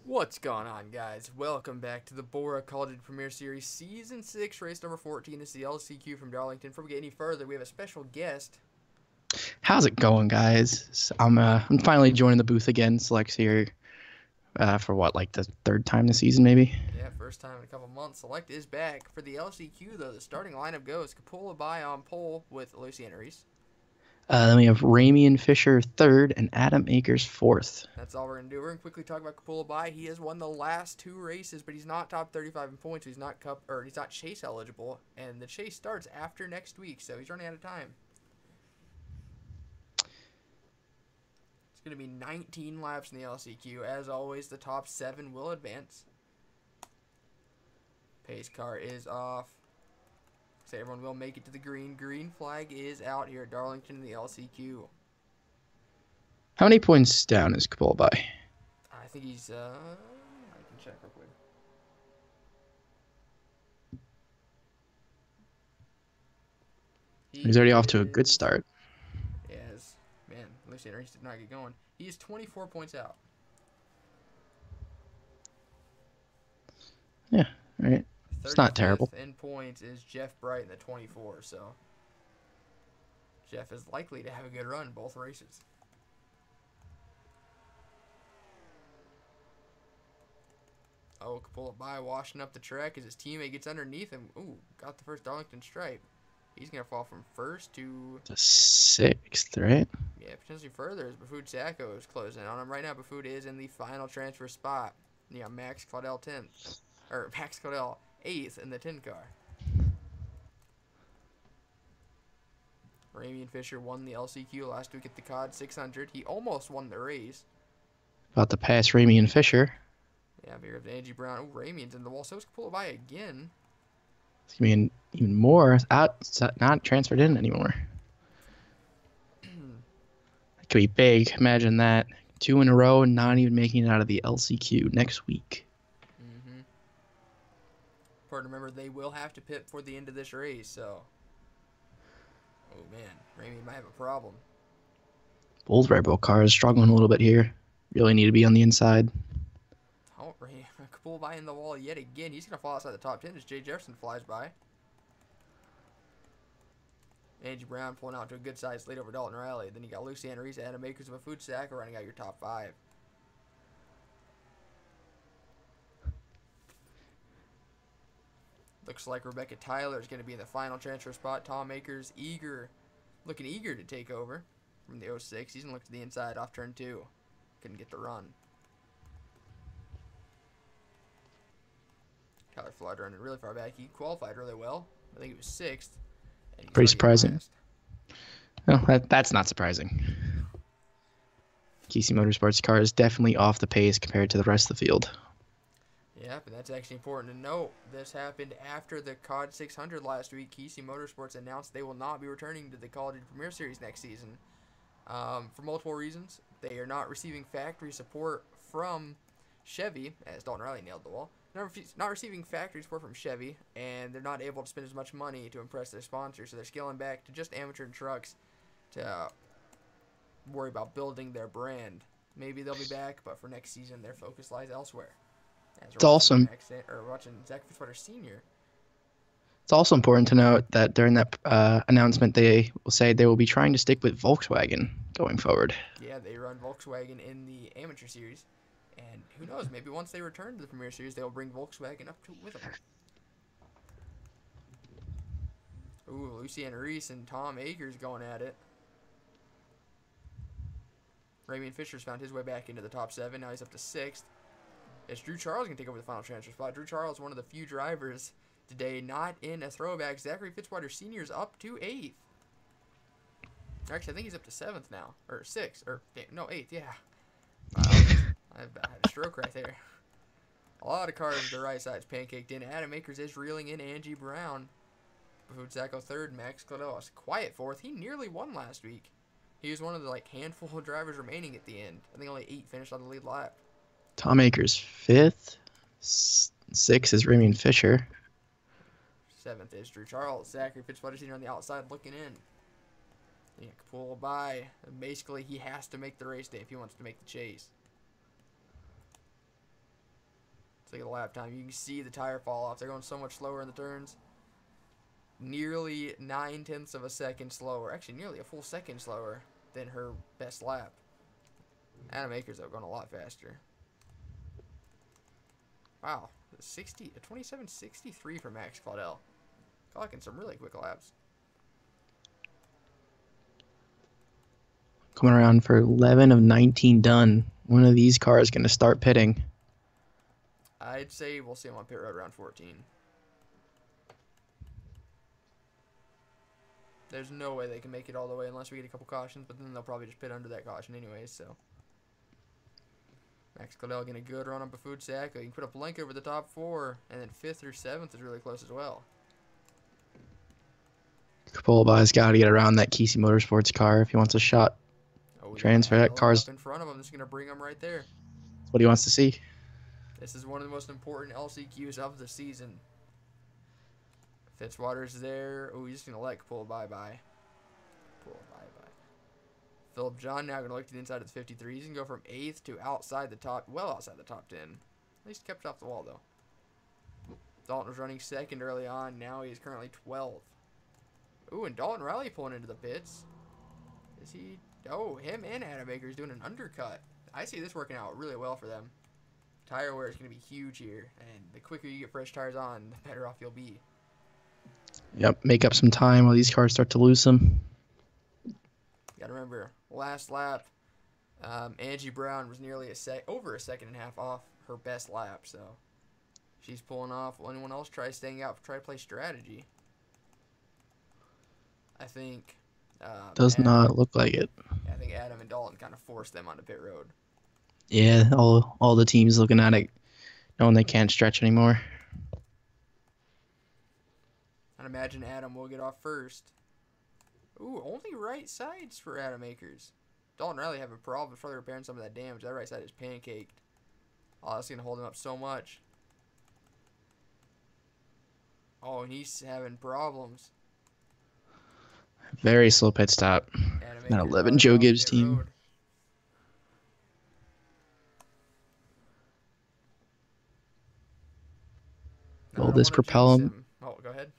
What's going on, guys? Welcome back to the BORA College Premier Series Season 6, race number 14. This is the LCQ from Darlington. Before we get any further, we have a special guest. How's it going, guys? I'm finally joining the booth again. Selects here for what, like the third time this season, maybe. Yeah, first time in a couple months. Select is back. For the LCQ, though, the starting lineup goes Capula by on pole with Luciana Reese. Then we have Ramian Fisher third and Adam Akers fourth. That's all we're going to do. We're going to quickly talk about Capula by. He has won the last two races, but he's not top 35 in points. So he's not chase eligible, and the chase starts after next week, so he's running out of time. It's going to be 19 laps in the LCQ. As always, the top 7 will advance. Pace car is off. So everyone will make it to the green. Green flag is out here at Darlington in the LCQ. How many points down is Kabul by? I think he's, I can check real quick. He's already off to a good start. Yes. Man, Lucian Reese did not get going. He is 24 points out. Yeah, all right. It's not terrible. In points is Jeff Bright in the 24, so Jeff is likely to have a good run in both races. Oh, Capula by washing up the track as his teammate gets underneath him. Ooh, got the first Darlington stripe. He's going to fall from first to The sixth, right? yeah, potentially further as Baffood Sacco is closing on him. Right now, Baffood is in the final transfer spot. Yeah, Max Claudel 10th. Or Max Claudel 8th in the 10 car. Ramian Fisher won the LCQ last week at the COD 600. He almost won the race. About to pass Ramian Fisher. Yeah, here comes Angie Brown. Oh, Ramian's in the wall. So is Capula by again. It's gonna be even more out, not transferred in anymore. That could be big. Imagine that. 2 in a row and not even making it out of the LCQ next week. Important to remember, they will have to pit for the end of this race, so. Oh, man. Ramian might have a problem. Both Red Bull cars struggling a little bit here. Really need to be on the inside. Oh, Ramian. Capula by in the wall yet again. He's going to fall outside the top 10 as Jay Jefferson flies by. Angie Brown pulling out to a good size lead over Dalton Riley. Then you got Luciana Reese, Adam Akers of a food sack running out your top 5. Looks like Rebecca Tyler is going to be in the final transfer spot. Tom Akers looking eager to take over from the 06. He's going to look to the inside off turn 2. Couldn't get the run. Tyler Flood running really far back. He qualified really well. I think he was 6th. Pretty surprising. Well, that's not surprising. Kesey Motorsports car is definitely off the pace compared to the rest of the field. Yeah, but that's actually important to note. This happened after the COD 600 last week. Kesey Motorsports announced they will not be returning to the College Premier Series next season for multiple reasons. They are not receiving factory support from Chevy, as Dalton Riley nailed the wall. Not receiving factory support from Chevy, and they're not able to spend as much money to impress their sponsors, so they're scaling back to just amateur trucks to worry about building their brand. Maybe they'll be back, but for next season, their focus lies elsewhere. As It's awesome. We're watching Zach Fitzwater Sr. It's also important to note that during that announcement, they will say they will be trying to stick with Volkswagen going forward. Yeah, they run Volkswagen in the amateur series. And who knows, maybe once they return to the Premier Series, they'll bring Volkswagen up with them. Ooh, Luciana Reese and Tom Akers going at it. Ramian Fisher's found his way back into the top 7. Now he's up to 6th. As Drew Charles can take over the final transfer spot. Drew Charles, one of the few drivers today not in a throwback. Zachary Fitzwater Sr. is up to 8th. Actually, I think he's up to 7th now. Or 6th. Or, no, 8th, yeah. I had a stroke right there. A lot of cars to the right side's pancaked in. Adam Akers is reeling in Angie Brown. Baffood Sacco 3rd. Max Claudelos quiet 4th. He nearly won last week. He was one of the handful of drivers remaining at the end. I think only 8 finished on the lead lap. Tom Akers 5th. 6th is Ramian Fisher. 7th is Drew Charles. Zachary Fitzwater Sr. on the outside looking in. Yeah, Capula by. Basically, he has to make the race day if he wants to make the chase. Let's look at the lap time. You can see the tire fall off. They're going so much slower in the turns. Nearly 9/10 of a second slower. Actually, nearly a full second slower than her best lap. Adam Akers, though, going a lot faster. Wow. 27.63 for Max Claudel. Clocking some really quick laps. Coming around for 11 of 19 done. One of these cars going to start pitting. I'd say we'll see him on pit road around 14. There's no way they can make it all the way unless we get a couple cautions, but then they'll probably just pit under that caution anyways, so. Max Claudel getting a good run on Bafutsak. He can put up Link over the top 4, and then 5th through 7th is really close as well. Kapola's got to get around that Kesey Motorsports car if he wants a shot. Oh, Transfer that car's up in front of him. This is going to bring him right there. That's what he wants to see. This is one of the most important LCQs of the season. Fitzwater's there. Oh, he's just going to let Kapola bye-bye. Philip John now going to look to the inside of the 53. He's going to go from 8th to outside the top, well outside the top 10. At least kept it off the wall, though. Dalton was running 2nd early on. Now he is currently 12th. Ooh, and Dalton Riley pulling into the pits. Is he? Oh, him and Adam Akers doing an undercut. I see this working out really well for them. Tire wear is going to be huge here, and the quicker you get fresh tires on, the better off you'll be. Yep, make up some time while these cars start to lose them. Got to remember, last lap, Angie Brown was nearly over a second and a half off her best lap, so she's pulling off. Will anyone else try staying out, try to play strategy? I think. Does not look like it. I think Adam and Dalton kind of forced them onto pit road. Yeah, all the teams looking at it, knowing they can't stretch anymore. I'd imagine Adam will get off first. Ooh, only right sides for Adam Akers. Dalton Riley having problems probably repairing some of that damage. That right side is pancaked. Oh, that's going to hold him up so much. Oh, and he's having problems. Very slow pit stop. That 11 Joe Gibbs team. Road. Will this propel him? Oh, go ahead.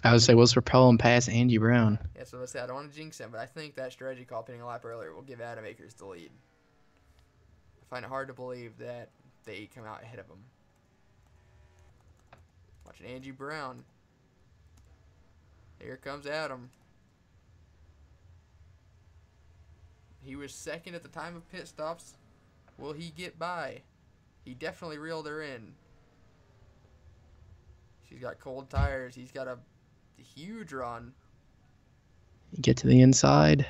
I would say, will this propel him past Andy Brown? Yeah, so let's say I don't want to jinx him, but I think that strategy call pinning a lap earlier will give Adam Akers the lead. I find it hard to believe that they come out ahead of him. Watching Angie Brown. Here comes Adam. He was 2nd at the time of pit stops. Will he get by? He definitely reeled her in. She's got cold tires. He's got a huge run. You get to the inside.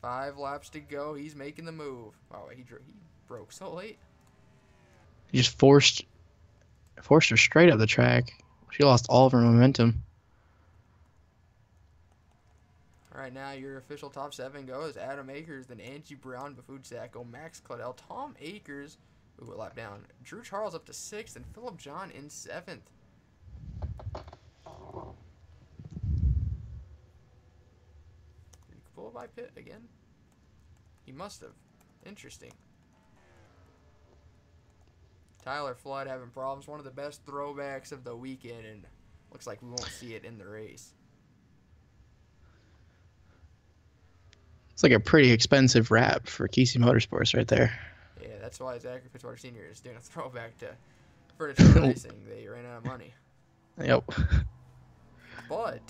5 laps to go. He's making the move. Oh, he broke so late. He just forced her straight up the track. She lost all of her momentum. All right, now your official top 7 goes Adam Akers, then Angie Brown, Bafutsak, Max Claudel, Tom Akers. Ooh, a lap down. Drew Charles up to 6th, and Philip John in 7th. Did he pull by pit again? He must have. Interesting. Tyler Flood having problems. One of the best throwbacks of the weekend, and looks like we won't see it in the race. It's like a pretty expensive wrap for Kesey Motorsports right there. Yeah, that's why Zachary Fitzwater Sr. is doing a throwback to furniture racing. They ran out of money. Yep. But,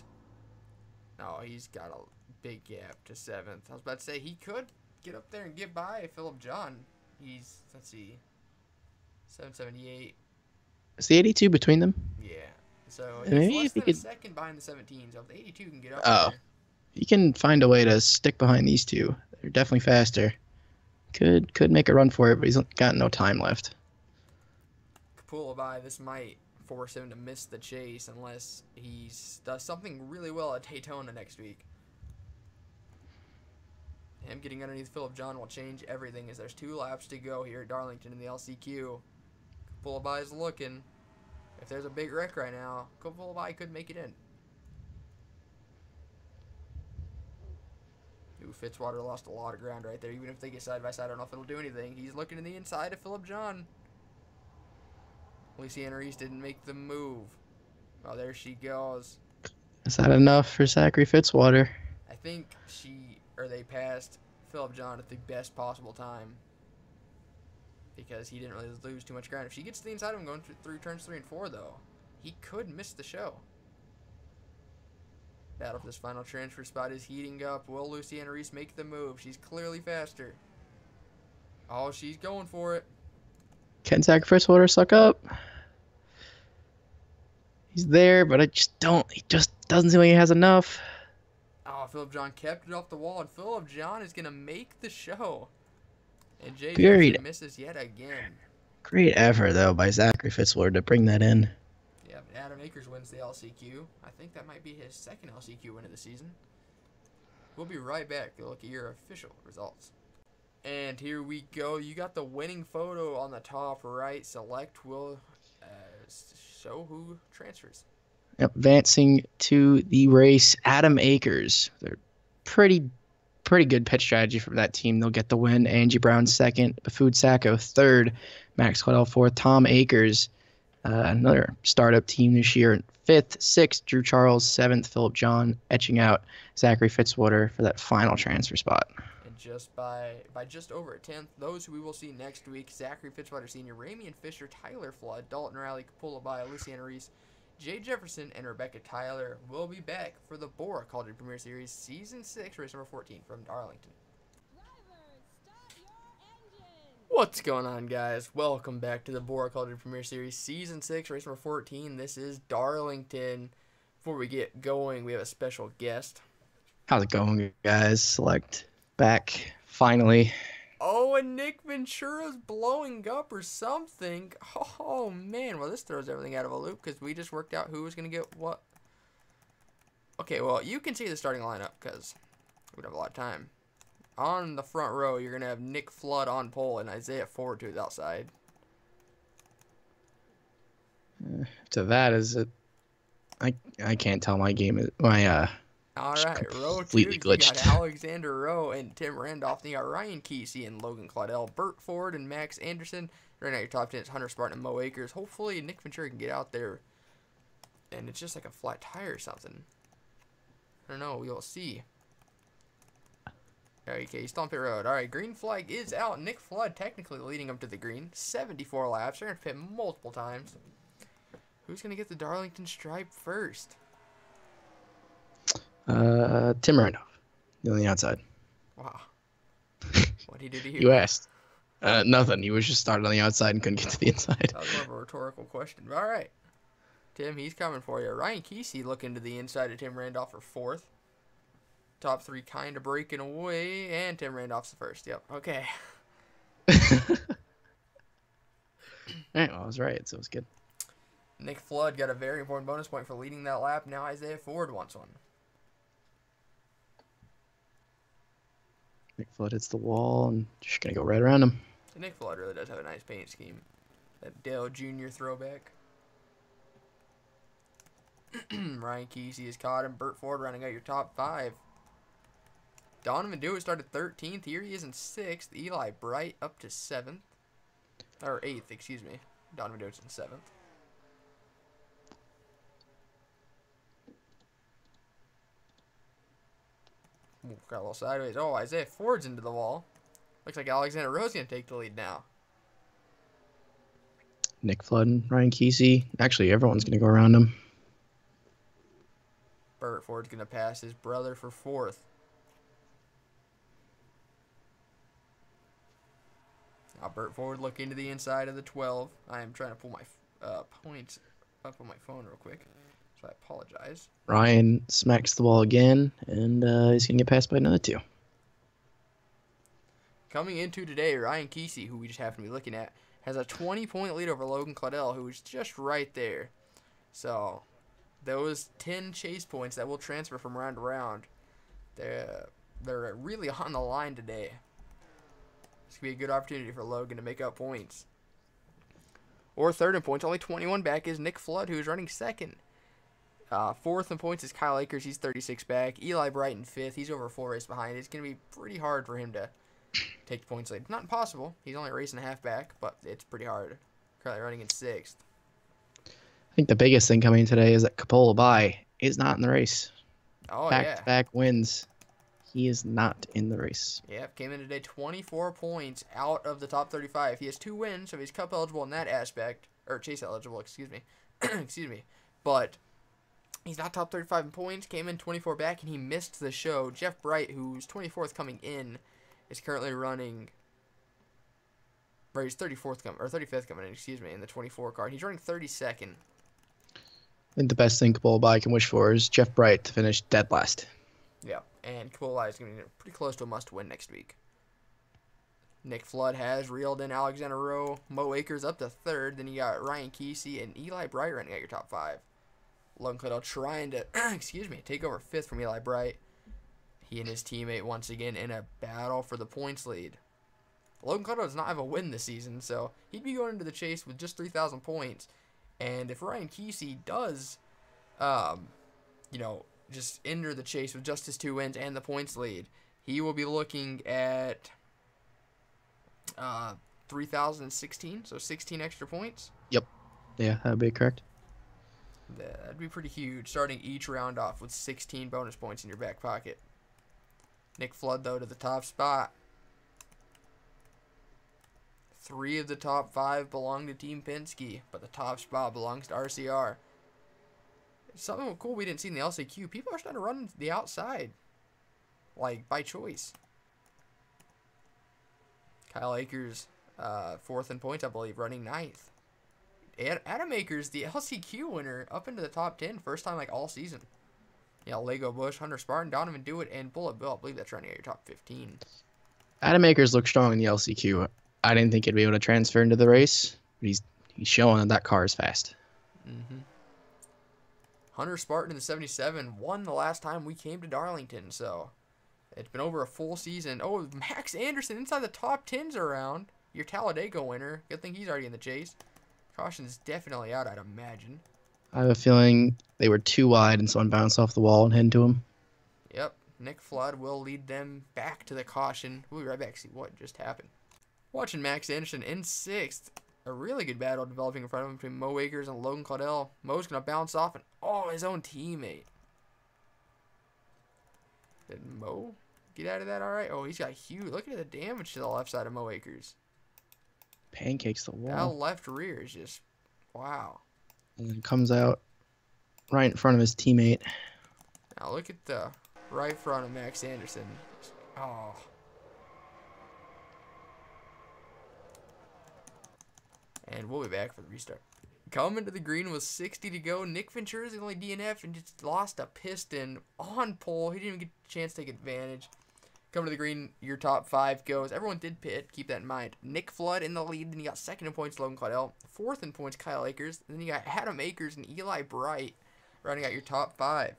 no, he's got a big gap to 7th. I was about to say, he could get up there and get by Philip John. He's, let's see, 778. Is the 82 between them? Yeah. So, Maybe he's less if he than a could... second behind the 17. So, if the 82 can get up there. You can find a way to stick behind these two. They're definitely faster. Could make a run for it, but he's got no time left. Kapula, this might force him to miss the chase unless he does something really well at Daytona next week. Him getting underneath Philip John will change everything as there's 2 laps to go here at Darlington in the LCQ. Kapula is looking. If there's a big wreck right now, Kapula could make it in. Ooh, Ooh, Fitzwater lost a lot of ground right there. Even if they get side by side, I don't know if it'll do anything. He's looking to the inside of Phillip John. Luciana Reese didn't make the move. Oh, there she goes. Is that enough for Zachary Fitzwater? I think they passed Phillip John at the best possible time because he didn't really lose too much ground. If she gets to the inside of him going through turns 3 and 4, though, he could miss the show. Battle for this final transfer spot is heating up. Will Luciana Reese make the move? She's clearly faster. Oh, she's going for it. Can Zachary Fitzwater suck up? He's there, but he just doesn't seem like he has enough. Oh, Phillip John kept it off the wall, and Phillip John is going to make the show. And Jay Jefferson misses yet again. Great effort, though, by Zachary Fitzwater to bring that in. Yeah, but Adam Akers wins the LCQ. I think that might be his second LCQ win of the season. We'll be right back to look at your official results. And here we go. You got the winning photo on the top right. Select will show who transfers. Advancing to the race, Adam Akers. They're pretty good pitch strategy from that team. They'll get the win. Angie Brown second, Baffood Sacco third, Max Claudel fourth, Tom Akers, another startup team this year, fifth, sixth, Drew Charles seventh, Phillip John etching out Zachary Fitzwater for that final transfer spot. And just by just over a tenth, those who we will see next week: Zachary Fitzwater Sr., Ramian Fisher, Tyler Flood, Dalton Riley, Capula Bay, Luciana Reese, Jay Jefferson, and Rebecca Tyler will be back for the BORA Call of Duty Premier Series Season 6, race number 14 from Darlington. What's going on, guys? Welcome back to the BORA Call of Duty Premier Series Season 6, race number 14. This is Darlington. Before we get going, we have a special guest. How's it going, guys? Select back, finally. Oh, and Nick Ventura's blowing up or something. Oh, man. Well, this throws everything out of a loop because we just worked out who was going to get what. Okay, well, you can see the starting lineup because we don't have a lot of time. On the front row, you're going to have Nick Flood on pole and Isaiah Ford to the outside. To that is it. I can't tell my game is All right, row 2, completely glitched. You got Alexander Rowe and Tim Randolph. Then you got Ryan Kesey and Logan Claudel, Burt Ford and Max Anderson. Right now, your top 10 is Hunter Spartan and Mo Akers. Hopefully, Nick Ventura can get out there, and it's just like a flat tire or something. I don't know. We'll see. Okay, he's still on pit road. All right, green flag is out. Nick Flood technically leading up to the green. 74 laps. They're going to pit multiple times. Who's going to get the Darlington stripe first? Tim Randolph, on the outside. Wow. What'd he do to you? You asked. Nothing. He was just started on the outside and couldn't get to the inside. That was more of a rhetorical question. All right. Tim, he's coming for you. Ryan Kesey looking to the inside of Tim Randolph for fourth. Top 3 kind of breaking away, and Tim Randolph's the first. Yep. Okay. All right, well, I was right, so it was good. Nick Flood got a very important bonus point for leading that lap. Now Isaiah Ford wants one. Nick Flood hits the wall and just gonna go right around him. So Nick Flood really does have a nice paint scheme. That Dale Jr. throwback. Ryan Kesey has caught him. Burt Ford rounding out your top 5. Donovan Dewitt started 13th. Here he is in 6th. Eli Bright up to 7th. Or 8th, excuse me. Donovan Dewitt's in 7th. Ooh, got a little sideways. Oh, Isaiah Ford's into the wall. Looks like Alexander Rowe's going to take the lead now. Nick Flood and Ryan Kesey. Actually, everyone's going to go around him. Burt Ford's going to pass his brother for 4th. Now Burt Ford looking to the inside of the 12. I am trying to pull my points up on my phone real quick, so I apologize. Ryan smacks the wall again, and he's going to get passed by another 2. Coming into today, Ryan Kesey, who we just happen to be looking at, has a 20-point lead over Logan Claudel, who is just right there. So those 10 chase points that will transfer from round to round, they're really on the line today. This could be a good opportunity for Logan to make up points. Or third in points, only 21 back is Nick Flood, who is running second. Fourth in points is Kyle Akers. He's 36 back. Eli Brighton fifth. He's over 4 races behind. It's going to be pretty hard for him to take the points lead. Not impossible. He's only a race and a half back, but it's pretty hard. Currently running in sixth. I think the biggest thing coming today is that Capola Bai is not in the race. Oh, Back-to-back wins. He is not in the race. Yep, came in today 24 points out of the top 35. He has 2 wins, so he's cup eligible in that aspect. Or chase eligible, excuse me. Excuse me. But he's not top 35 in points. Came in 24 back, and he missed the show. Jeff Bright, who's 24th coming in, is currently running... Or he's 35th coming in, excuse me, in the 24 car. He's running 32nd. I think the best thing Capola Bai can wish for is Jeff Bright to finish dead last. Yeah, and Capola is going to be pretty close to a must-win next week. Nick Flood has reeled in Alexander Rowe. Mo Akers up to third. Then you got Ryan Kesey and Eli Bright running at your top 5. Logan Cladell trying to, take over fifth from Eli Bright. He and his teammate once again in a battle for the points lead. Logan Cladell does not have a win this season, so he'd be going into the chase with just 3,000 points. And if Ryan Kesey does, just enter the chase with just his 2 wins and the points lead, he will be looking at 3,016, so 16 extra points. Yep. Yeah, that would be correct. That'd be pretty huge, starting each round off with 16 bonus points in your back pocket. Nick Flood, though, to the top spot. 3 of the top 5 belong to Team Penske, but the top spot belongs to RCR. Something cool we didn't see in the LCQ. People are starting to run the outside, like, by choice. Kyle Akers, 4th in points, I believe, running 9th. Adam Akers, the LCQ winner, up into the top 10, first time, like, all season. Yeah, Lego Bush, Hunter Spartan, Donovan Dewitt, and Bullet Bill. I believe that's running at your top 15. Adam Akers looked strong in the LCQ. I didn't think he'd be able to transfer into the race, but he's showing that car is fast. Mm-hmm. Hunter Spartan in the 77 won the last time we came to Darlington, so it's been over a full season. Oh, Max Anderson inside the top 10s around. Your Talladega winner. Good thing he's already in the chase. Caution's definitely out, I'd imagine. I have a feeling they were too wide and someone bounced off the wall and hit into him. Yep. Nick Flood will lead them back to the caution. We'll be right back to see what just happened. Watching Max Anderson in 6th. A really good battle developing in front of him between Mo Akers and Logan Cladell. Mo's going to bounce off and, his own teammate. Did Mo get out of that all right? Oh, he's got huge. Look at the damage to the left side of Mo Akers. Pancakes the wall. That left rear is just, wow. And then comes out right in front of his teammate. Now look at the right front of Max Anderson. Oh. And we'll be back for the restart. Coming to the green with 60 to go. Nick Ventura's the only DNF and just lost a piston on pole. He didn't even get a chance to take advantage. Coming to the green, your top 5 goes. Everyone did pit. Keep that in mind. Nick Flood in the lead. Then you got 2nd in points, Logan Cladell. 4th in points, Kyle Akers. And then you got Adam Akers and Eli Bright running out your top 5.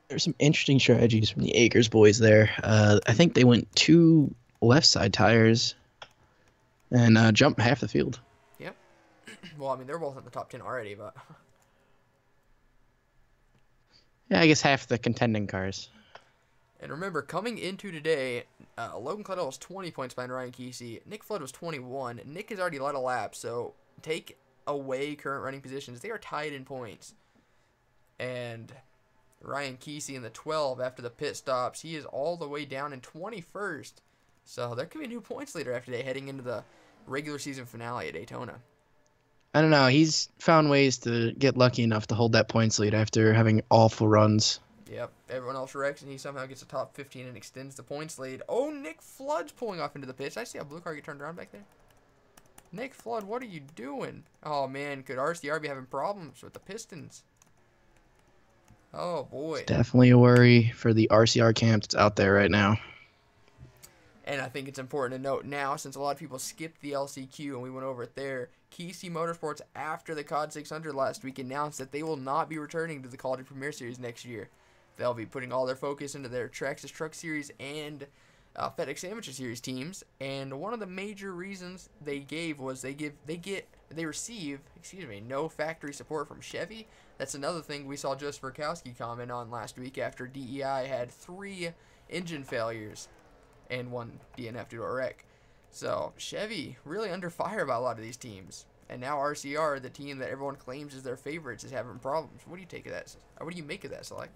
There's some interesting strategies from the Akers boys there. I think they went 2 left side tires and jumped half the field. Yep. Well, I mean, they're both in the top 10 already, but... Yeah, I guess half the contending cars. And remember, coming into today, Logan Cladell was 20 points behind Ryan Kesey. Nick Flood was 21. Nick has already led a lap, so take away current running positions. They are tied in points. And Ryan Kesey in the 12 after the pit stops. He is all the way down in 21st. So there could be a new points leader after today heading into the regular season finale at Daytona. I don't know. He's found ways to get lucky enough to hold that points lead after having awful runs. Yep, everyone else wrecks, and he somehow gets a top 15 and extends the points lead. Oh, Nick Flood's pulling off into the pits. I see a blue car get turned around back there. Nick Flood, what are you doing? Oh, man, could RCR be having problems with the pistons? Oh, boy. It's definitely a worry for the RCR camp that's out there right now. And I think it's important to note now, since a lot of people skipped the LCQ and we went over it there, Kesey Motorsports, after the COD 600 last week, announced that they will not be returning to the Quality Premier Series next year. They'll be putting all their focus into their Traxxas Truck Series and FedEx Amateur Series teams, and one of the major reasons they gave was they receive no factory support from Chevy. That's another thing we saw Joseph Verkowski comment on last week after DEI had 3 engine failures and 1 DNF due to a wreck. So Chevy really under fire by a lot of these teams, and now RCR, the team that everyone claims is their favorites, is having problems. What do you take of that? What do you make of that, Select?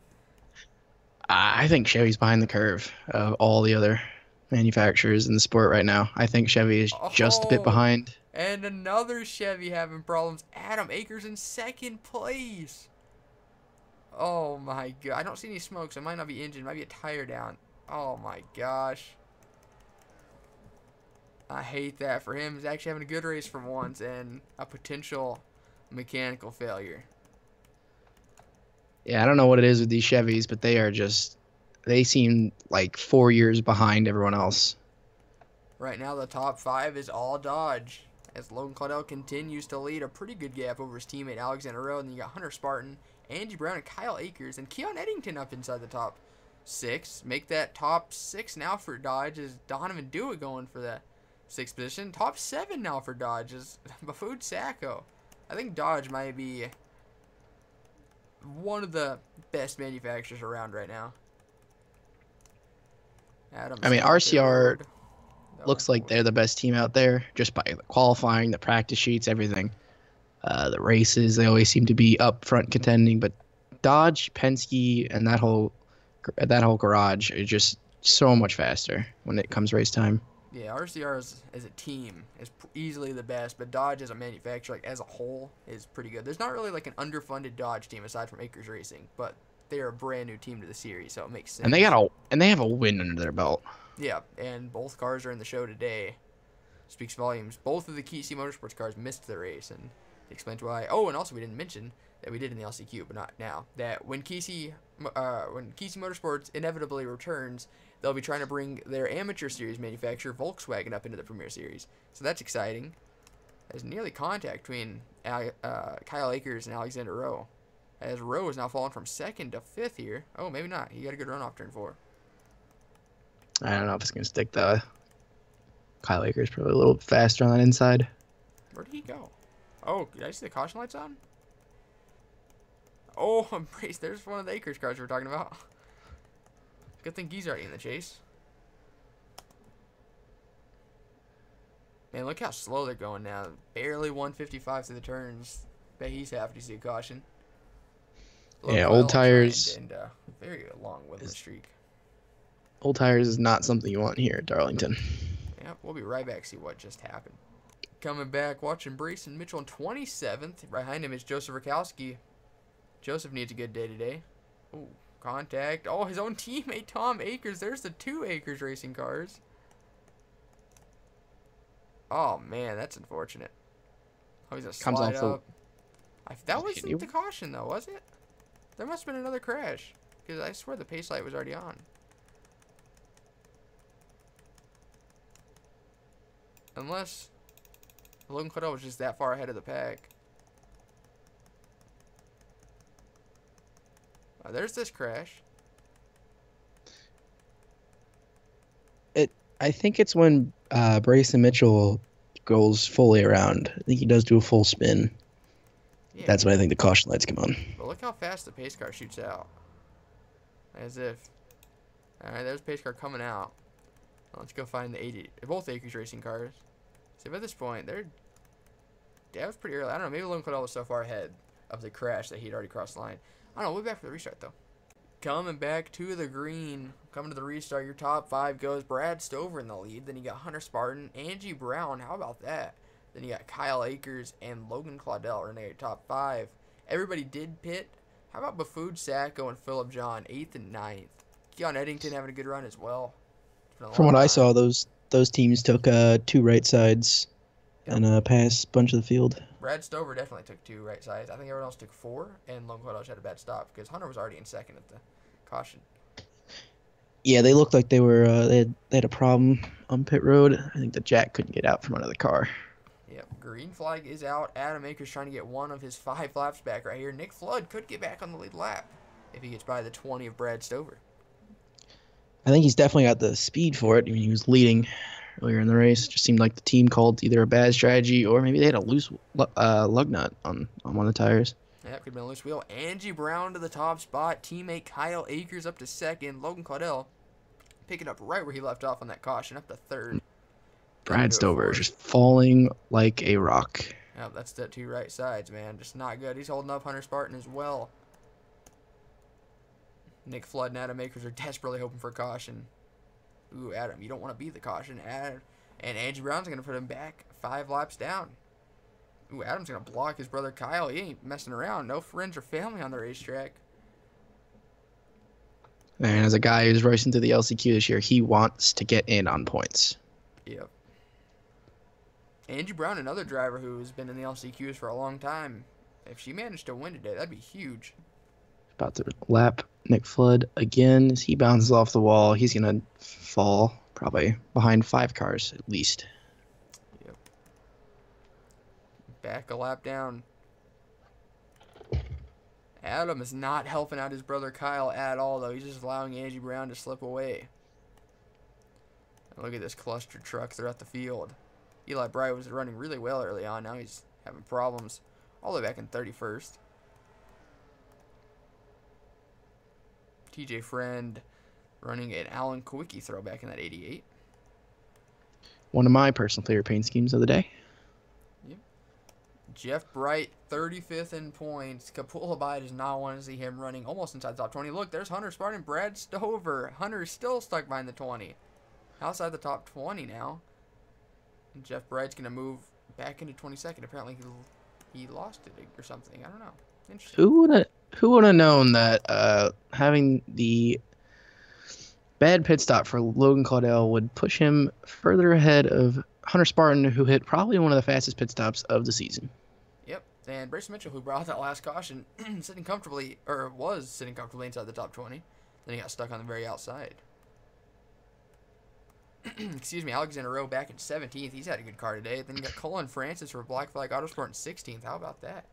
I think Chevy's behind the curve of all the other manufacturers in the sport right now. I think Chevy is just a bit Oh, behind. and another Chevy having problems. Adam Akers in 2nd place. Oh my god. I don't see any smoke, so it might not be engine. It might be a tire down. Oh my gosh. I hate that for him. He's actually having a good race for once and a potential mechanical failure. Yeah, I don't know what it is with these Chevys, but they seem like 4 years behind everyone else. Right now, the top 5 is all Dodge, as Logan Claudel continues to lead a pretty good gap over his teammate Alexander Rowe. And then you got Hunter Spartan, Angie Brown, and Kyle Akers, and Keon Eddington up inside the top 6. Make that top 6 now for Dodge is Donovan Dewitt going for the 6th position. Top 7 now for Dodge is Bafood Sacco. I think Dodge might be one of the best manufacturers around right now. I mean, RCR looks like they're the best team out there just by the qualifying, the practice sheets, everything. The races, they always seem to be up front contending, but Dodge, Penske, and that whole garage are just so much faster when it comes race time. Yeah, RCR as a team is easily the best, but Dodge as a manufacturer, like as a whole, is pretty good. There's not really like an underfunded Dodge team aside from Akers Racing, but they are a brand new team to the series, so it makes sense. And they have a win under their belt. Yeah, and both cars are in the show today. Speaks volumes. Both of the Kesey Motorsports cars missed the race, and explains why. Oh, and also we didn't mention that we did in the LCQ, but not now. That when Kesey Motorsports inevitably returns, they'll be trying to bring their amateur series manufacturer Volkswagen up into the Premier Series. So that's exciting. There's nearly contact between Kyle Akers and Alexander Rowe, as Rowe is now fallen from 2nd to 5th here. Oh, maybe not. He got a good run off turn 4. I don't know if it's going to stick, though. Kyle Akers probably a little faster on that inside. Where did he go? Oh, did I see the caution lights on? Oh, Embrace. There's one of the Akers cars we were talking about. Good thing he's already in the chase. Man, look how slow they're going now. Barely 155 through the turns. Bet he's happy to see a caution. Yeah, old tires. And very long winning streak. Old tires is not something you want here at Darlington. Yeah, we'll be right back to see what just happened. Coming back, watching Brayson Mitchell in 27th. Behind him is Joseph Rakowski. Joseph needs a good day today. Ooh, contact. Oh, his own teammate, Tom Akers. There's the 2 Akers racing cars. Oh, man, that's unfortunate. Oh, he's going to slide up. That wasn't the caution, though, was it? There must have been another crash, because I swear the pace light was already on. Unless Logan Claudel was just that far ahead of the pack. There's this crash. I think it's when Brayson Mitchell goes fully around. I think he does do a full spin. Yeah, that's when I think the caution lights come on. But look how fast the pace car shoots out. As if. Alright, there's the pace car coming out. Let's go find the 80. Both Akers racing cars. So at this point, that was pretty early. I don't know, maybe Logan Claudel was so far ahead of the crash that he'd already crossed the line. I don't know, we'll be back for the restart, though. Coming back to the green. Coming to the restart, your top 5 goes Brad Stover in the lead. Then you got Hunter Spartan, Angie Brown. How about that? Then you got Kyle Akers and Logan Claudel are in your top 5. Everybody did pit. How about Bafood Sacco and Phillip John, 8th and 9th? Keon Eddington having a good run as well. From what I saw, those teams took 2 right sides and passed a bunch of the field. Brad Stover definitely took 2 right sides. I think everyone else took 4, and Logan Claudel had a bad stop because Hunter was already in 2nd at the caution. Yeah, they looked like they were they had a problem on pit road. I think the jack couldn't get out from under the car. Yep, green flag is out. Adam Akers trying to get one of his 5 laps back right here. Nick Flood could get back on the lead lap if he gets by the 20 of Brad Stover. I think he's definitely got the speed for it. I mean, he was leading earlier in the race. Just seemed like the team called either a bad strategy or maybe they had a loose lug nut on one of the tires. Yeah, could have been a loose wheel. Angie Brown to the top spot. Teammate Kyle Akers up to second. Logan Claudel picking up right where he left off on that caution, up to third. Brad Stover just falling like a rock. Yep, that's the two right sides, man. Just not good. He's holding up Hunter Spartan as well. Nick Flood and Adam Akers are desperately hoping for caution. Ooh, Adam, you don't want to be the caution. Adam. And Angie Brown's going to put him back 5 laps down. Ooh, Adam's going to block his brother Kyle. He ain't messing around. No friends or family on the racetrack. And as a guy who's racing through the LCQ this year, he wants to get in on points. Yep. Angie Brown, another driver who's been in the LCQs for a long time. If she managed to win today, that'd be huge. About to lap Nick Flood again. As he bounces off the wall, he's going to fall probably behind 5 cars at least. Yep. Back a lap down. Adam is not helping out his brother Kyle at all, though. He's just allowing Angie Brown to slip away. And look at this cluster truck throughout the field. Eli Bright was running really well early on. Now he's having problems all the way back in 31st. TJ Friend running an Alan Kowicki throwback in that 88. One of my personal favorite paint schemes of the day. Yep. Jeff Bright, 35th in points. Kapulabai does not want to see him running almost inside the top 20. Look, there's Hunter Spartan, Brad Stover. Hunter is still stuck behind the 20. Outside the top 20 now. And Jeff Bright's going to move back into 22nd. Apparently he lost it or something. I don't know. Interesting. Who would have known that having the bad pit stop for Logan Claudel would push him further ahead of Hunter Spartan, who hit probably one of the fastest pit stops of the season. Yep. And Brayson Mitchell, who brought out that last caution, sitting comfortably, or was sitting comfortably inside the top 20. Then he got stuck on the very outside. Excuse me, Alexander Rowe back in 17th. He's had a good car today. Then you got Colin Francis for Black Flag Autosport in 16th. How about that?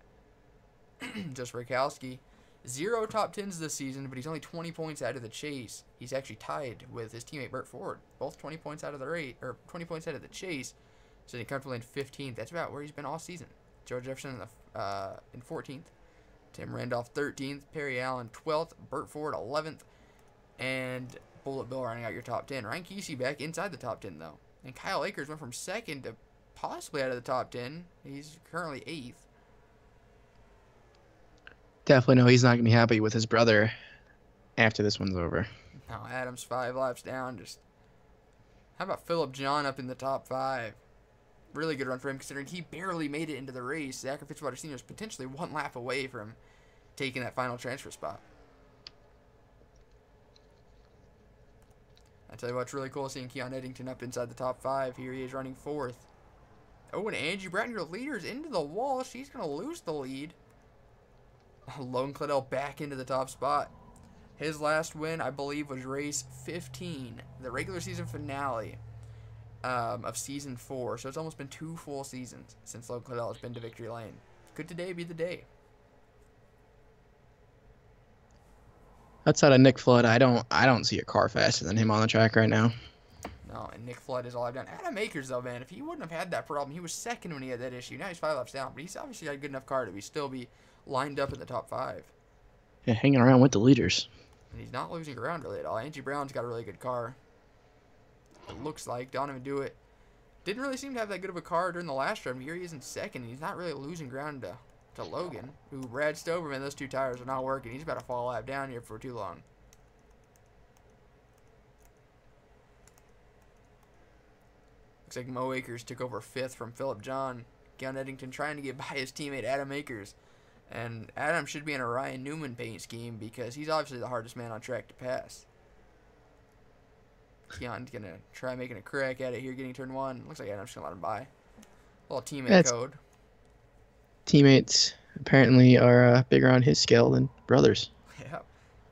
Just Rakowski. 0 top 10s this season, but he's only 20 points out of the chase. He's actually tied with his teammate Burt Ford. Both 20 points out of the rate, or 20 points out of the chase. Sitting comfortably in 15th. That's about where he's been all season. Joe Jefferson in 14th. Tim Randolph 13th. Perry Allen 12th. Burt Ford 11th. And Bullet Bill running out your top 10. Ryan Kesey back inside the top 10, though. And Kyle Akers went from 2nd to possibly out of the top 10. He's currently 8th. Definitely know he's not going to be happy with his brother after this one's over. Now Adams 5 laps down. Just how about Philip John up in the top 5? Really good run for him considering he barely made it into the race. Zachary Fitzwater Sr. is potentially 1 lap away from taking that final transfer spot. I tell you what's really cool seeing Keon Eddington up inside the top 5. Here he is running 4th. Oh, and Angie Brown, your leader's into the wall. She's going to lose the lead. Logan Claudel back into the top spot. His last win, I believe, was race 15, the regular season finale of season 4. So it's almost been 2 full seasons since Logan Claudel has been to victory lane. Could today be the day? Outside of Nick Flood, I don't see a car faster than him on the track right now. No, and Nick Flood is all I've done. Adam Akers, though, man, if he wouldn't have had that problem, he was 2nd when he had that issue. Now he's 5 laps down, but he's obviously got a good enough car to still be lined up in the top 5. Yeah, hanging around with the leaders. And he's not losing ground really at all. Angie Brown's got a really good car. It looks like Donovan Dewitt didn't really seem to have that good of a car during the last run. Here he is in 2nd, and he's not really losing ground to Logan, who Brad Stover, man, those 2 tires are not working. He's about to fall lap down here for too long. Looks like Mo Akers took over 5th from Philip John. Keon Eddington trying to get by his teammate Adam Akers. And Adam should be in a Ryan Newman paint scheme because he's obviously the hardest man on track to pass. Keon's going to try making a crack at it here, getting turn 1. Looks like Adam's going to let him by. Little teammate code. Teammates apparently are bigger on his scale than brothers. Yeah.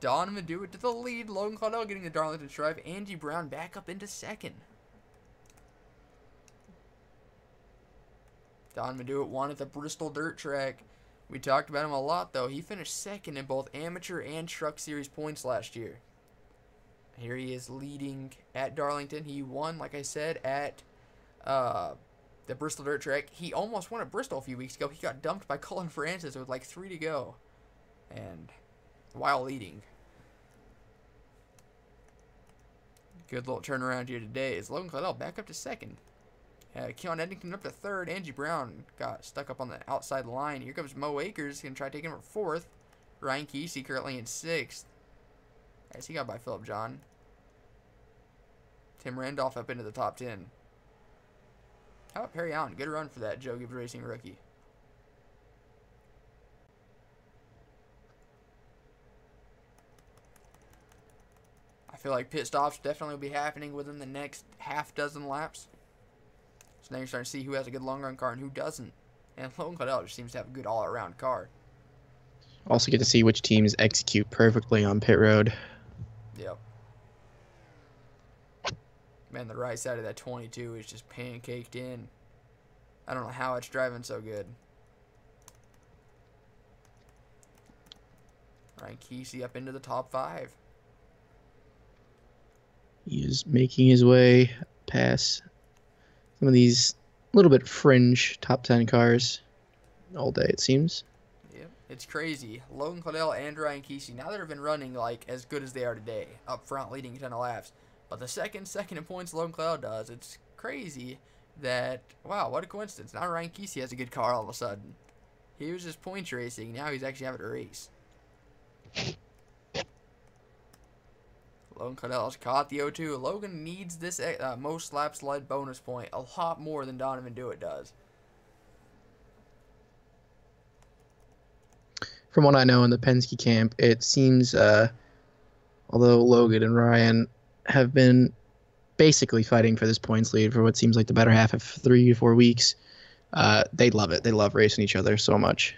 Donovan Dewitt to the lead. Logan Claudel getting the Darlington stripe. Angie Brown back up into 2nd. Donovan Dewitt won at the Bristol Dirt Track. We talked about him a lot, though. He finished 2nd in both amateur and truck series points last year. Here he is leading at Darlington. He won, like I said, at the Bristol Dirt Track. He almost won at Bristol a few weeks ago. He got dumped by Cullen Francis with like 3 to go. And while leading. Good little turnaround here today. Is Logan Claudel back up to second? Keon Eddington up to third. Angie Brown got stuck up on the outside line. Here comes Mo Akers. Going to try taking him for fourth. Ryan Kesey currently in sixth. As he got by Phillip John. Tim Randolph up into the top 10. How about Perry Allen? Good run for that Joe Gibbs Racing rookie. I feel like pit stops definitely will be happening within the next half dozen laps. So now you're starting to see who has a good long run car and who doesn't. And Logan Claudel just seems to have a good all-around car. Also get to see which teams execute perfectly on pit road. Yep. Man, the right side of that 22 is just pancaked in. I don't know how it's driving so good. Ryan Kesey up into the top 5. He is making his way past some of these little bit fringe top 10 cars all day, it seems. Yep, it's crazy. Logan Claudel and Ryan Kesey, now that have been running like as good as they are today, up front leading a ton of laps. But the second in points Logan Claudel does, it's crazy that, wow, what a coincidence. Now Ryan Kesey has a good car all of a sudden. He was just points racing, now he's actually having a race. Logan Claudel's caught the O2. Logan needs this most laps led bonus point a lot more than Donovan Dewitt does. From what I know in the Penske camp, it seems, although Logan and Ryan have been basically fighting for this points lead for what seems like the better half of 3 to 4 weeks, they love it. They love racing each other so much.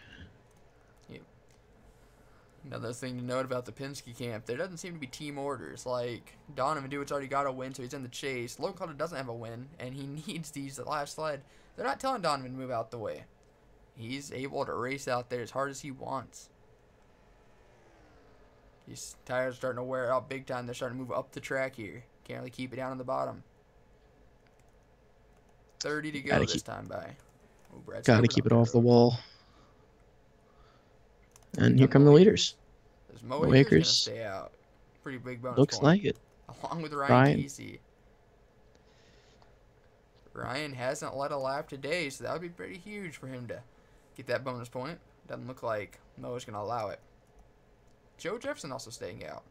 Another thing to note about the Penske camp, there doesn't seem to be team orders. Like, Donovan Dewitt's already got a win, so he's in the chase. Logan Claudel doesn't have a win, and he needs to use the last sled. They're not telling Donovan to move out the way. He's able to race out there as hard as he wants. His tires are starting to wear out big time. They're starting to move up the track here. Can't really keep it down on the bottom. 30 to go this time by. Gotta keep it off the wall. And here come the leaders. Mo Akers gonna stay out. Pretty big bonus Looks point. like it. Along with Ryan Kesey. Ryan hasn't led a lap today, so that would be pretty huge for him to get that bonus point. Doesn't look like Mo's going to allow it. Joe Jefferson also staying out.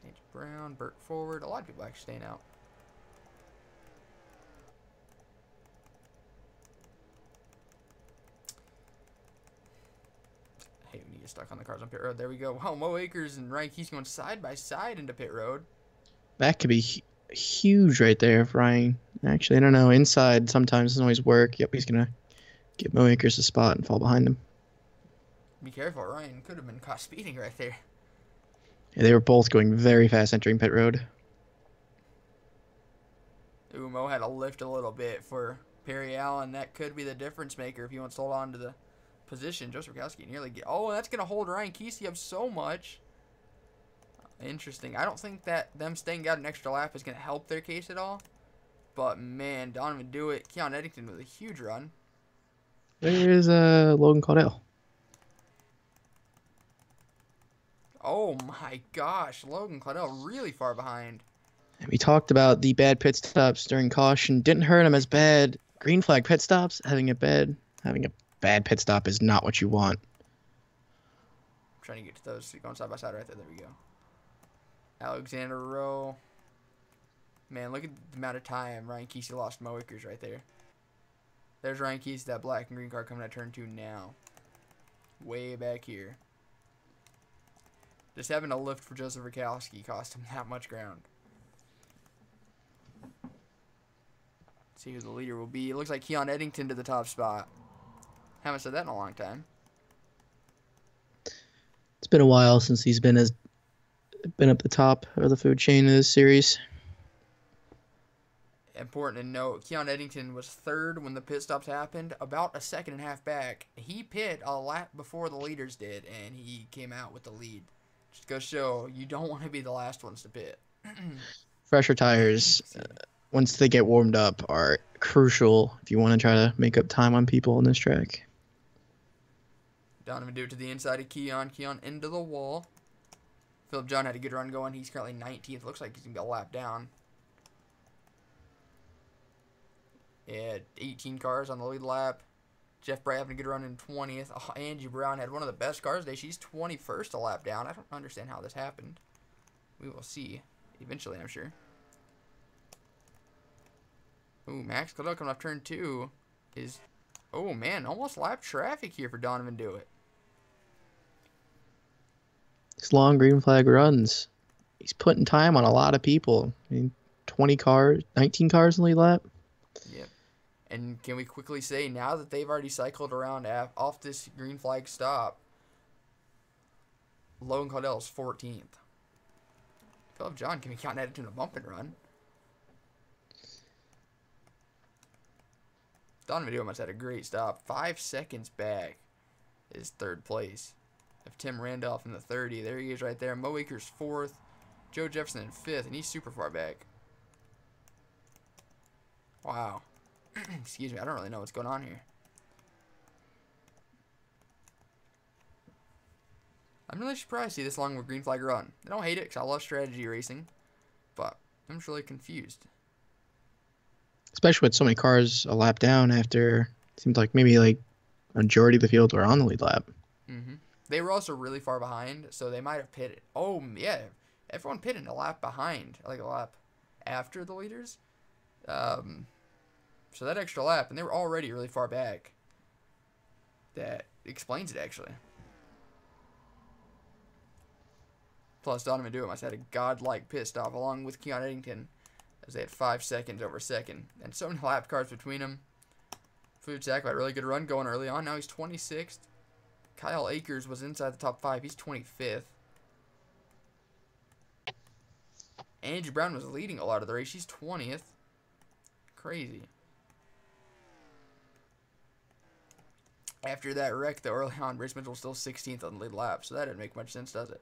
H. Brown, Burke forward. A lot of people actually staying out. Hey, we need to get stuck on the cars on pit road. There we go. Wow, Mo Akers and Ryan Kesey going side by side into pit road. That could be huge right there for Ryan. Actually, I don't know. Inside sometimes doesn't always work. Yep, he's going to give Mo Akers a spot and fall behind him. Be careful. Ryan could have been caught speeding right there. Yeah, they were both going very fast entering pit road. Ooh, Mo had to lift a little bit for Perry Allen. That could be the difference maker if he wants to hold on to the position. Joseph Rakowski nearly get. Oh, that's going to hold Ryan Kesey up so much. Interesting. I don't think that them staying out an extra lap is going to help their case at all. But, man, Donovan Dewitt, Keon Eddington with a huge run. There's Logan Claudel. Oh, my gosh. Logan Claudel really far behind. And we talked about the bad pit stops during caution. Didn't hurt him as bad. Green flag pit stops. Having a bad pit stop is not what you want. I'm trying to get to those going side by side right there. There we go. Alexander Rowe. Man, look at the amount of time Ryan Kesey lost Mo Akers right there. There's Ryan Kesey, that black and green car coming at turn 2 now. Way back here. Just having a lift for Joseph Rakowski cost him that much ground. Let's see who the leader will be. It looks like Keon Eddington to the top spot. Haven't said that in a long time. It's been a while since he's been up the top of the food chain in this series. Important to note, Keon Eddington was third when the pit stops happened, about a second and a half back. He pit a lap before the leaders did, and he came out with the lead. Just go show you don't want to be the last ones to pit. Fresher tires, once they get warmed up, are crucial if you want to try to make up time on people on this track. Donovan do it to the inside of Keon. Keon into the wall. Philip John had a good run going. He's currently 19th. Looks like he's going to be a lap down. Yeah, 18 cars on the lead lap. Jeff Bray having a good run in 20th. Oh, Angie Brown had one of the best cars today. She's 21st a lap down. I don't understand how this happened. We will see. Eventually, I'm sure. Ooh, Max Cladell coming off turn 2 is... Oh, man, almost lap traffic here for Donovan Dewitt. These long green flag runs. He's putting time on a lot of people. I mean, 20 cars, 19 cars in the lead lap. Yep. And can we quickly say, now that they've already cycled around off this green flag stop, Logan Caudill is 14th. Philip John can be counting that into a bump and run. Donovan Dewitt must have had a great stop. 5 seconds back is third place. Of Tim Randolph in the 30. There he is right there. Mo Akers 4th. Joe Jefferson in 5th, and he's super far back. Wow. Excuse me, I don't really know what's going on here. I'm really surprised to see this long of a green flag run. I don't hate it because I love strategy racing, but I'm just really confused. Especially with so many cars a lap down after, it seems like maybe like a majority of the field were on the lead lap. Mm-hmm. They were also really far behind, so they might have pitted. Oh, yeah. Everyone pitted a lap behind, like a lap after the leaders. So that extra lap, and they were already really far back. That explains it, actually. Plus, Donovan Dewitt must have had a godlike pit stop along with Keon Eddington, as they had 5 seconds over second. And so many lap cars between them. Food Sack had a really good run going early on. Now he's 26th. Kyle Akers was inside the top 5. He's 25th. Angie Brown was leading a lot of the race. She's 20th. Crazy. After that wreck, though, early on, Brace Mitchell was still 16th on the lead lap, so that didn't make much sense, does it?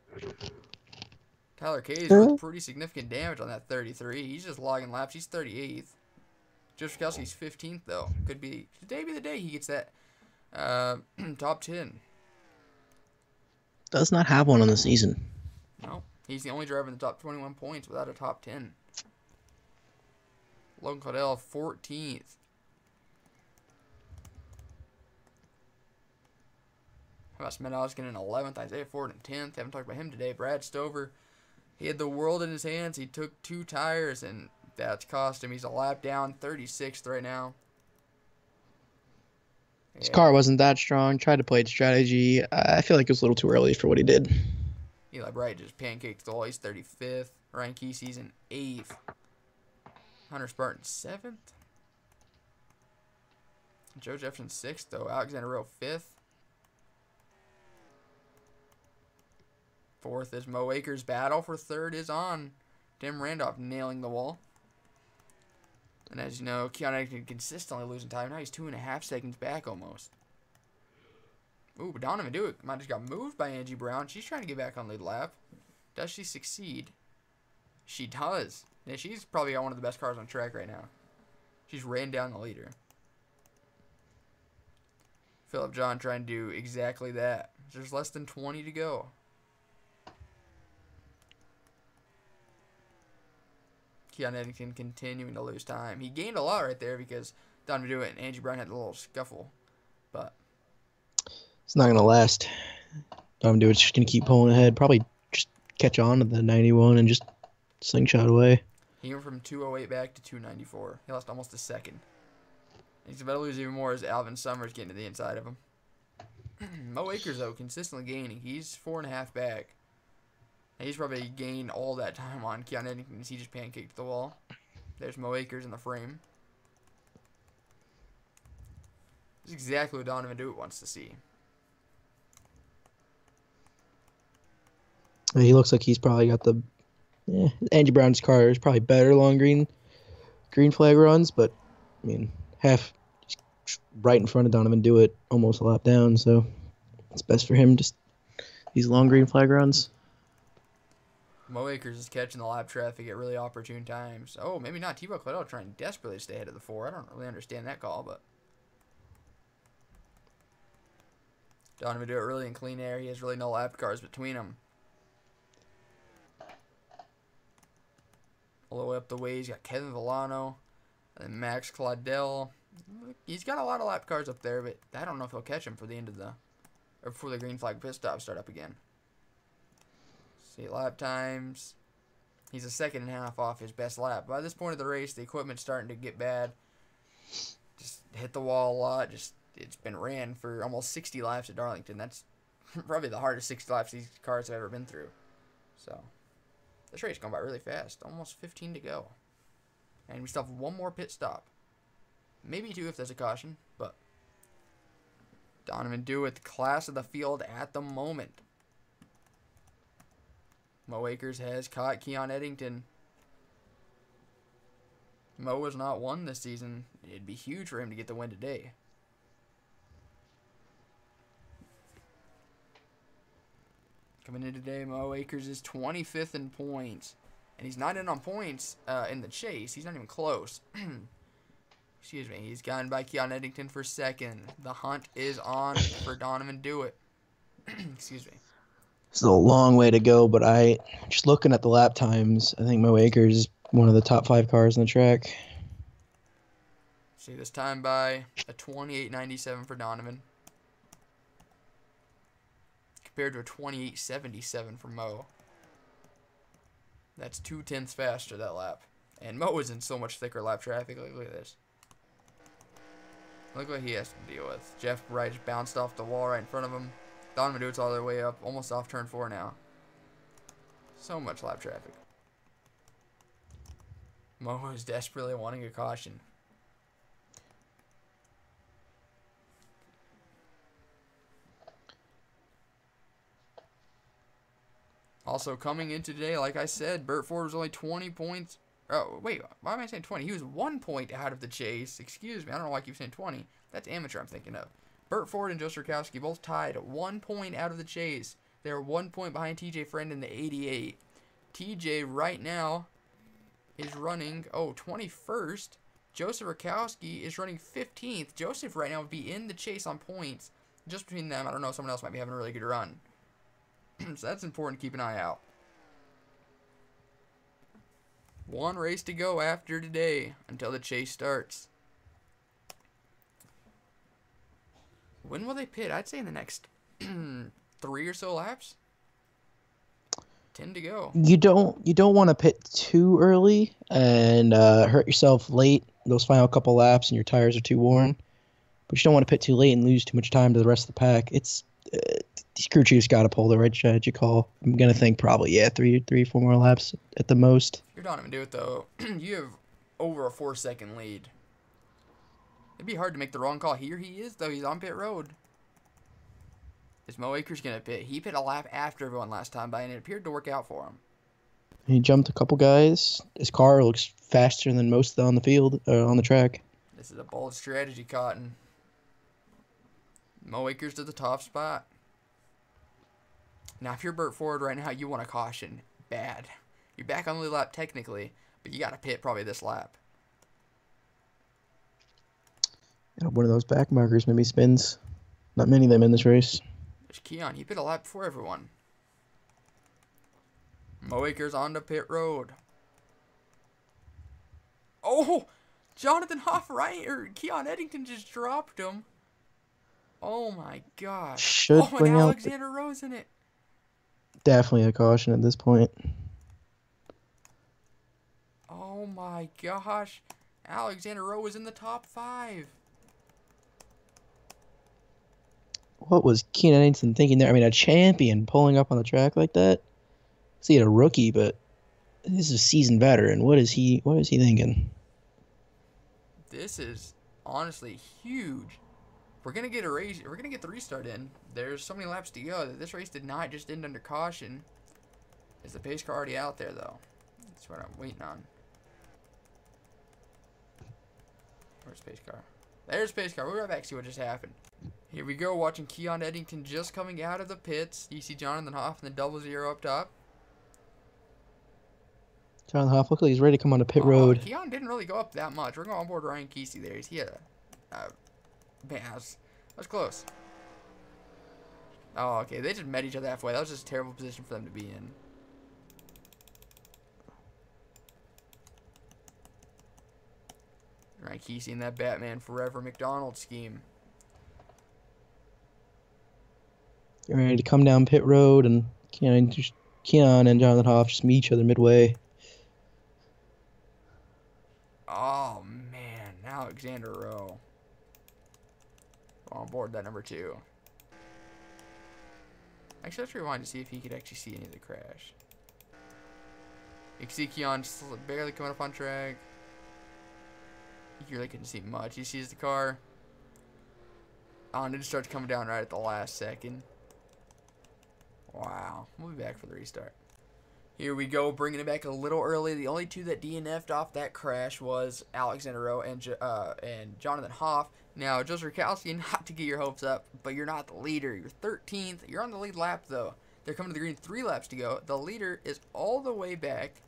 Tyler Case with pretty significant damage on that 33. He's just logging laps. He's 38th. Joe Strzelski's 15th, though. Could be today be the day he gets that top 10. Does not have one on the season. No, he's the only driver in the top 21 points without a top 10. Logan Caudill, 14th. How about Smedowskin in 11th? Isaiah Ford in 10th. Haven't talked about him today. Brad Stover, he had the world in his hands. He took 2 tires, and that's cost him. He's a lap down, 36th right now. His car wasn't that strong. Tried to play its strategy. I feel like it was a little too early for what he did. Eli Bright just pancaked the wall. He's 35th. Ryan Kesey's in 8th. Hunter Spartan 7th. Joe Jefferson 6th, though. Alexander Rowe 5th. 4th is Mo Akers. Battle for 3rd is on. Tim Randolph nailing the wall. And as you know, Keon Eddington consistently losing time. Now he's 2.5 seconds back almost. Ooh, but Donovan Dewitt might have just got moved by Angie Brown. She's trying to get back on lead lap. Does she succeed? She does. Yeah, she's probably got one of the best cars on track right now. She's ran down the leader. Philip John trying to do exactly that. There's less than 20 to go. Keon Eddington continuing to lose time. He gained a lot right there because Donovan Dewitt and Angie Brown had a little scuffle. But it's not going to last. Donovan Dewitt's just going to keep pulling ahead. Probably just catch on to the 91 and just slingshot away. He went from 208 back to 294. He lost almost a second. He's about to lose even more as Alvin Summers getting to the inside of him. Mo Akers, though, consistently gaining. He's 4.5 back. And he's probably gained all that time on Keon Eddington as he just pancaked the wall. There's Mo Akers in the frame. This is exactly what Donovan Dewitt wants to see. He looks like he's probably got the... Yeah, Angie Brown's car is probably better long green flag runs, but, I mean, half right in front of Donovan Dewitt, almost a lap down, so it's best for him, just these long green flag runs. Mo Akers is catching the lap traffic at really opportune times. Oh, maybe not. Tebow Claudel trying desperately to stay ahead of the 4. I don't really understand that call, but Donovan do it really in clean air. He has really no lap cars between them. All the way up the way, he's got Kevin Villano and Max Claudel. He's got a lot of lap cars up there, but I don't know if he'll catch him for the end of the, or before the green flag pit stop start up again. See lap times. He's a second and a half off his best lap. By this point of the race, the equipment's starting to get bad. Just hit the wall a lot. It's been ran for almost 60 laps at Darlington. That's probably the hardest 60 laps these cars have ever been through. So this race is going by really fast. Almost 15 to go. And we still have one more pit stop. Maybe 2 if there's a caution, but Donovan Dewitt, the class of the field at the moment. Mo Akers has caught Keon Eddington. Mo has not won this season. It'd be huge for him to get the win today. Coming in today, Mo Akers is 25th in points. And he's not in on points in the chase. He's not even close. Excuse me. He's gotten by Keon Eddington for second. The hunt is on for Donovan Dewitt. Excuse me. It's a long way to go, but just looking at the lap times, I think Mo Akers is one of the top 5 cars on the track. See this time by a 28.97 for Donovan, compared to a 28.77 for Mo. That's 0.2 faster that lap. And Mo is in so much thicker lap traffic. Look at this. Look what he has to deal with. Jeff Wright just bounced off the wall right in front of him. Donovan Dewitt's all the way up, almost off turn 4 now. So much lap traffic. Mo is desperately wanting a caution. Also coming in today, like I said, Burt Ford was only 20 points. Oh, wait, why am I saying 20? He was 1 point out of the chase. Excuse me, I don't know why I keep saying 20. That's amateur I'm thinking of. Burt Ford and Joe Sierkowski both tied 1 point out of the chase. They're 1 point behind TJ Friend in the 88. TJ right now is running, 21st. Joseph Sierkowski is running 15th. Joseph right now would be in the chase on points. Just between them, I don't know, someone else might be having a really good run. So that's important to keep an eye out. One race to go after today until the chase starts. When will they pit? I'd say in the next 3 or so laps. 10 to go. You don't want to pit too early and hurt yourself late those final couple laps and your tires are too worn. But you don't want to pit too late and lose too much time to the rest of the pack. It's these crew chiefs got to pull the right strategy call. I'm gonna think probably 3-4 more laps at the most. You're not gonna do it though. You have over a 4-second lead. It'd be hard to make the wrong call. Here he is though. He's on pit road. Is Mo Akers gonna pit? He pit a lap after everyone last time by, and it appeared to work out for him. He jumped a couple guys. His car looks faster than most on the field, on the track. This is a bold strategy, Cotton. Mo Akers to the top spot. Now, if you're Burt Ford right now, you want a caution. Bad. You're back on the lead lap technically, but you got to pit probably this lap. And one of those back markers maybe spins. Not many of them in this race. There's Keon. He pit a lap before everyone. Mo Akers on to pit road. Oh! Jonathan Hoff right, or Keon Eddington just dropped him. Oh my gosh. Should and bring Alexander Rose in it. Definitely a caution at this point. Oh my gosh. Alexander Rowe is in the top 5. What was Keenan Eddington thinking there? I mean, a champion pulling up on the track like that? See, a rookie, but this is a seasoned veteran. What is he thinking? This is honestly huge. We're gonna get a race. We're gonna get the restart in. There's so many laps to go that this race did not just end under caution. Is the pace car already out there though? That's what I'm waiting on. Where's pace car? There's pace car. We'll be right back. See what just happened. Here we go. Watching Keon Eddington just coming out of the pits. You see Jonathan Hoff and the 00 up top. Jonathan Hoff looks like he's ready to come onto pit Oh, road. Keon didn't really go up that much. We're going on board Ryan Kesey there. He had man, that was close. Oh, okay. They just met each other halfway. That was just a terrible position for them to be in. Ryan Kesey in that Batman Forever McDonald's scheme. Getting ready to come down pit road, and Keon and Jonathan Hoff just meet each other midway. Oh, man. Alexander Rowe. On board that number 2. Actually, let's rewind to see if he could actually see any of the crash. You can see Keon barely coming up on track. You really couldn't see much. He sees the car. Oh, and it just starts coming down right at the last second. Wow. We'll be back for the restart. Here we go, bringing it back a little early. The only 2 that DNF'd off that crash was Alexander Rowe and Jonathan Hoff. Now, Joseph Rakowski, not to get your hopes up, but you're not the leader. You're 13th. You're on the lead lap, though. They're coming to the green 3 laps to go. The leader is all the way back.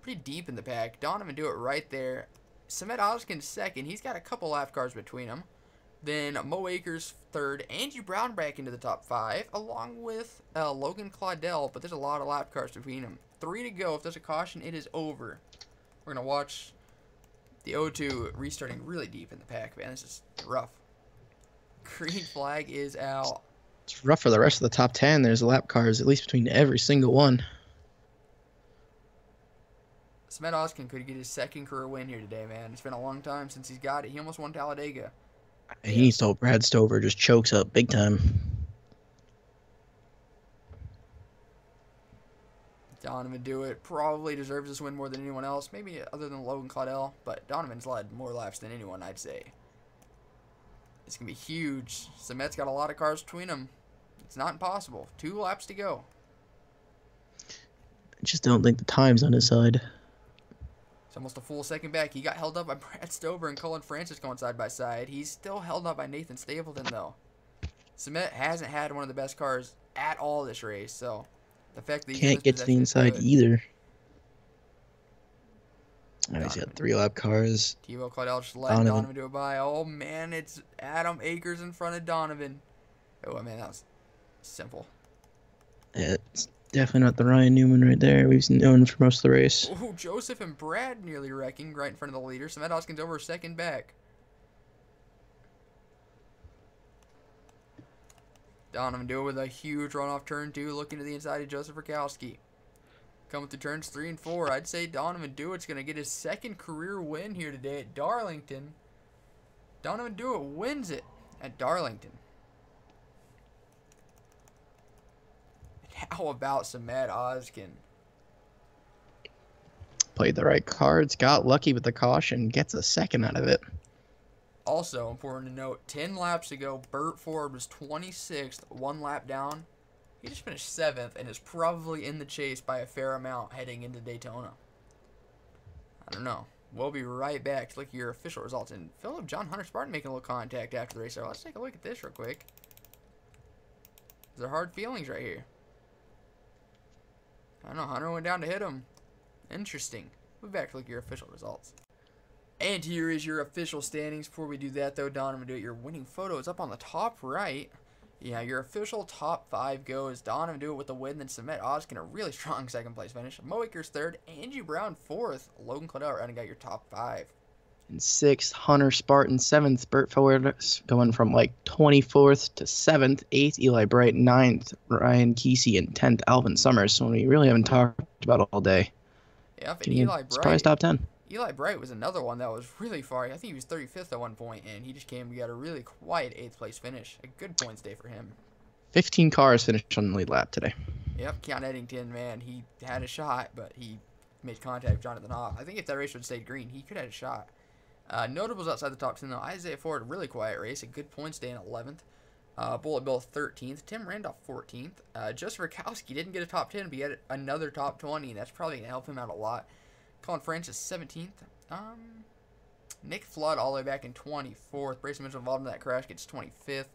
Pretty deep in the pack. Donovan do it right there. Samet Oskin second. He's got a couple lap cars between them. Then Mo Akers third. Angie Brown back into the top 5, along with Logan Claudel, but there's a lot of lap cars between them. 3 to go. If there's a caution, it is over. We're going to watch the O2 restarting really deep in the pack, man. This is rough. Green flag is out. It's rough for the rest of the top 10. There's lap cars, at least between every single one. Samet Oskin could get his 2nd career win here today, man. It's been a long time since he's got it. He almost won Talladega. He needs to hope Brad Stover just chokes up big time. Donovan do it. Probably deserves this win more than anyone else. Maybe other than Logan Claudel. But Donovan's led more laps than anyone, I'd say. It's going to be huge. Samet's got a lot of cars between them. It's not impossible. 2 laps to go. I just don't think the time's on his side. It's almost a full second back. He got held up by Brad Stover and Cullen Francis going side by side. He's still held up by Nathan Stapleton, though. Samet hasn't had one of the best cars at all this race, so the fact that he can't get to the inside either. Oh, he's got 3 lap cars. Tebow Claudel just let Donovan do it by. Oh, man, it's Adam Akers in front of Donovan. Oh, man, that was simple. Yeah, it's definitely not the Ryan Newman right there we've known for most of the race. Oh, Joseph and Brad nearly wrecking right in front of the leader. Samet Oskin's over 2nd back. Donovan do it with a huge run off turn 2, looking to the inside of Joseph Rakowski. Coming through turns 3 and 4, I'd say Donovan Dewitt's going to get his 2nd career win here today at Darlington. Donovan Dewitt wins it at Darlington. How about Samet Oskin? Played the right cards, got lucky with the caution, gets a 2nd out of it. Also important to note, 10 laps ago, Burt Ford was 26th, 1 lap down. He just finished 7th and is probably in the chase by a fair amount heading into Daytona. I don't know. We'll be right back to look at your official results. And Philip, John Hunter Spartan making a little contact after the race. So let's take a look at this real quick. These are hard feelings right here. I don't know. Hunter went down to hit him. Interesting. We'll be back to look at your official results. And here is your official standings. Before we do that, though, Donovan do it. Your winning photo is up on the top right. Yeah, your official top 5 goes Donovan do it with the win, then Samet Oskin a really strong 2nd place finish. Mo Akers 3rd, Angie Brown 4th, Logan Claudel rounding out your top 5. In 6th, Hunter Spartan 7th, Burt Ford going from like 24th to 7th, 8th, Eli Bright 9th, Ryan Kesey, and 10th, Alvin Summers. So we really haven't talked about all day. Yeah, and Eli Bright. Surprise top 10. Eli Bright was another one that was really far. I think he was 35th at one point, and he just got a really quiet 8th place finish. A good points day for him. 15 cars finished on the lead lap today. Yep, Keon Eddington, man, he had a shot, but he made contact with Jonathan Hoff. I think if that race would have stayed green, he could have had a shot. Notables outside the top 10, though. Isaiah Ford, really quiet race. A good points day in 11th. Bullet Bill 13th. Tim Randolph 14th. Joseph Rakowski didn't get a top 10, but he had another top 20, and that's probably going to help him out a lot. Colin Francis 17th. Nick Flood all the way back in 24th. Brayson Mitchell involved in that crash gets 25th.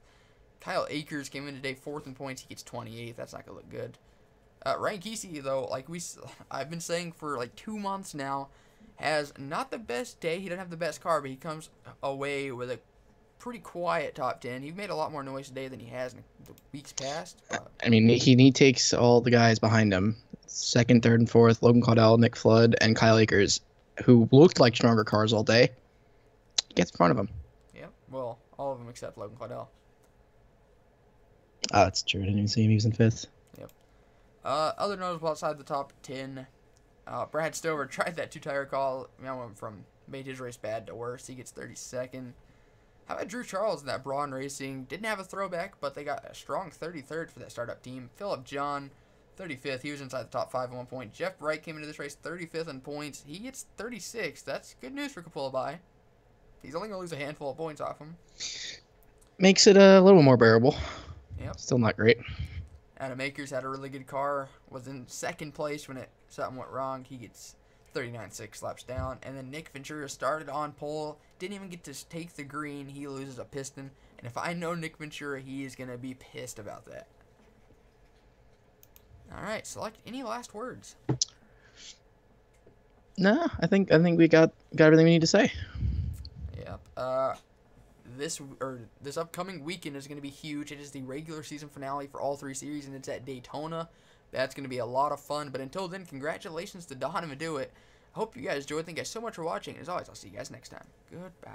Kyle Akers came in today 4th in points. He gets 28th. That's not going to look good. Ryan Kesey, though, I've been saying for like 2 months now, has not the best day. He doesn't have the best car, but he comes away with a pretty quiet top 10. He made a lot more noise today than he has in the weeks past. I mean, he takes all the guys behind him, second, third, and fourth, Logan Caudell, Nick Flood, and Kyle Akers, who looked like stronger cars all day. He gets in front of him. Yeah, well, all of them except Logan Caudell. Oh, that's true. I didn't even see him. He was in fifth. Yep. Other notable outside the top 10, Brad Stover tried that two-tire call. Went from made his race bad to worse. He gets 32nd. How about Drew Charles in that Braun Racing? Didn't have a throwback, but they got a strong 33rd for that startup team. Philip John, 35th. He was inside the top 5 at one point. Jeff Bright came into this race 35th in points. He gets 36th. That's good news for Kapulabhai. He's only going to lose a handful of points off him. Makes it a little more bearable. Yep. Still not great. Adam Akers had a really good car. Was in second place when something went wrong. He gets 39.6 laps down. And then Nick Ventura started on pole. Didn't even get to take the green. He loses a piston. And if I know Nick Ventura, he is going to be pissed about that. All right. Select any last words. No, I think we got everything we need to say. Yep. This upcoming weekend is going to be huge. It is the regular season finale for all 3 series, and it's at Daytona. That's going to be a lot of fun. But until then, congratulations to Don and Maduit. I hope you guys enjoyed. Thank you guys so much for watching. As always, I'll see you guys next time. Goodbye.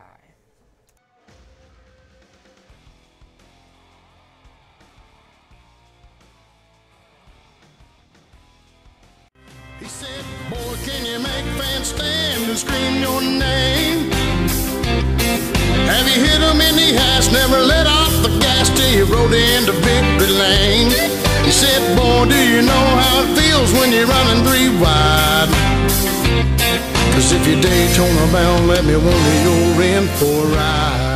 He said, boy, can you make fans stand and scream your name? Have you hit him in the ass, never let off the gas till you rode into victory lane? He said, boy, do you know how it feels when you're running 3 wide? Cause if you're Daytona bound, let me wonder you're in for a ride.